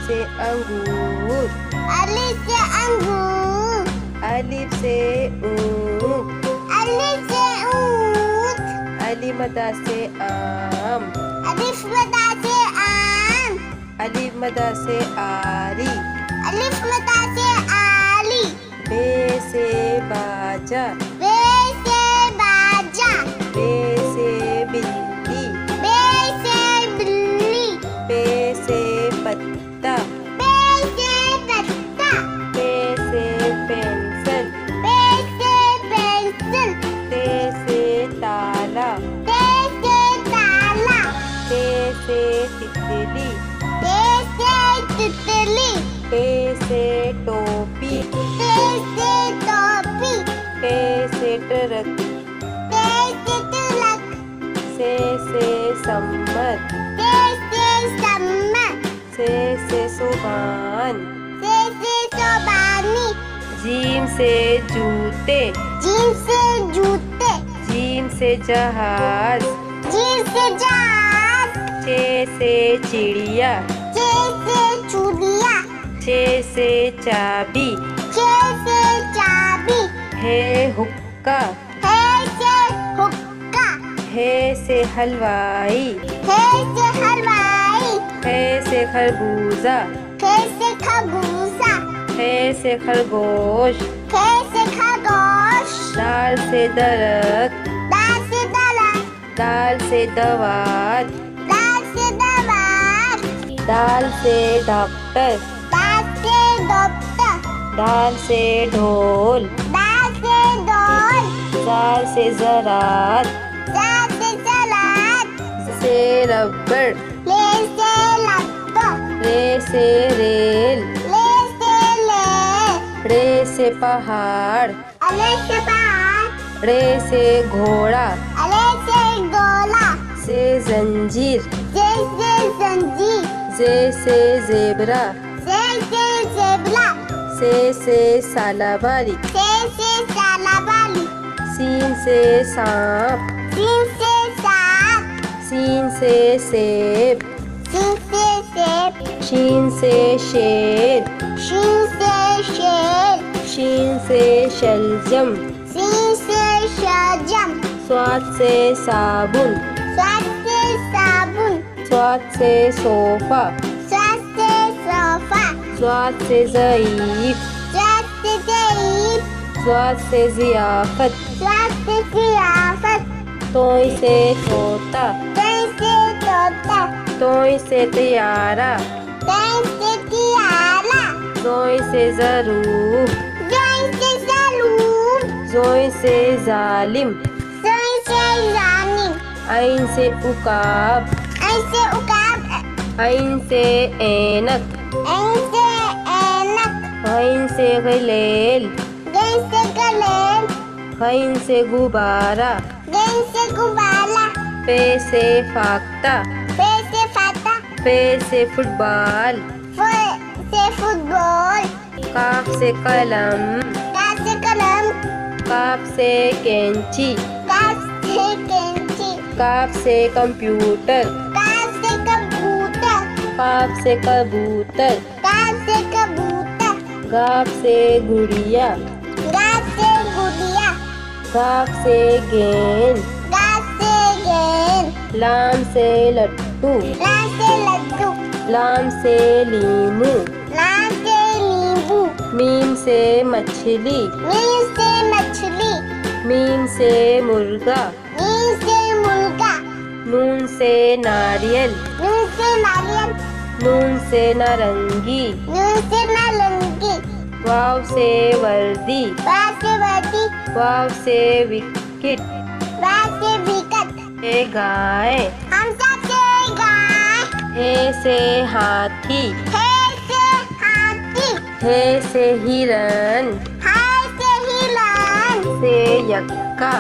से अंगूर, अलिफ से अंगूर, अलिफ से ऊँट, अलिफ से ऊँट, अलिफ मदा से आम, अलिफ मदा से आम, अलिफ मदा से आरी, अलिफ मदा से आली, बे से बाजा, बे से बाजा, बे से बिल्ली, बे से बिल्ली, पे से पत्ता, पे से पत्ता, पे से पेंसिल, पे से पेंसिल, ते से ताला, ते से ताला, ते से तितली, ते से तितली, टे से टोपी, ते से टोपी, टे से ट्रक, ते से तिलक, से सम्मत, ते से सम्मत, से सुभान, से सोबानी, जीम से जूते, जीम से जूते, जीम से जहाज, जीम से जहाज, चे से चिड़िया, चे से चूड़िया, चे से चाबी, चे से चाबी, हे हुक्का, हे से हुक्का, हे से हलवाई, हे से हलवाई, हे से खरबूजा, हे से खरबूजा, हे से खरगोश, हे से खरगोश, दाल से दरख्त, दाल से दलत, दाल से दवात, दाल से दवात, दाल से डॉक्टर, दाल से डॉक्टर, दाल से ढोल, दाल से ढोल, दाल से ज़रात, दाल से सलाद, से रबड़, ले से लब्बो, रे से रेल, ले से ले, रे से पहाड़, अले से पहाड़, रे से घोड़ा, अले से गोला, से जंजीर, जे से जंजीर, से ज़ेबरा, से ज़ेबरा, से सालाबारी, से सालाबाली, सीन से सांप, सीन से सांप, सीन से सेब, सीन से सेब, शीन से शेर, शीन से शेर, शीन से शलजम, सीन से शलजम, स्वाद से साबुन, स्वाद से साबुन, स्वाद से सोफा, स्वाद से सोफा, स्वाद से ज़ईफ, स्वाद से ज़ईफ, स्वाद से ज़ियाफ़त, स्वाद से ज़ियाफ़त, तोय से तोता, तय से तोता, तोय से तियारा, तय से तियारा, जोय से ज़रूफ, जोय से ज़रूर, जोय से जालिम, जोय से जानिम, ऐन से उकाब, ऐसे उकाब, ऐन से ऐनक, ऐसे ऐनक, गैन से गलेल, गैन से गलेल, गैन से गुब्बारा, गैन से गुब्बारा, पे से फाख्ता, पे से फाता, पे से फुटबॉल, फ से फुटबॉल, काफ से कलम, काफ से कलम, काफ से कैंची, काफ से कैंची, काफ से कंप्यूटर, काफ से कंप्यूटर, काफ से कबूतर, काफ से कबूतर, गाफ से गुड़िया, गाफ से गुड़िया, गाफ से गेंद, गाफ से गेंद, लाम से लट्टू, लाम से लड्डू, लाम से लीमू, लाम से नींबू, मीम से मछली, मीम से मछली, मीम से मुर्गा, मीम से मुर्गा, नून से नारियल, नून से नारियल, नून से नारंगी, नून से नारंगी, वाव से वर्दी, वाव से वर्दी, वाव से विकेट, वाव से विकेट, ए गाय, हमजा से गाय, हे से हाथी, हे से हाथी, हे से हिरन, हाय से हिरण, से यक्का,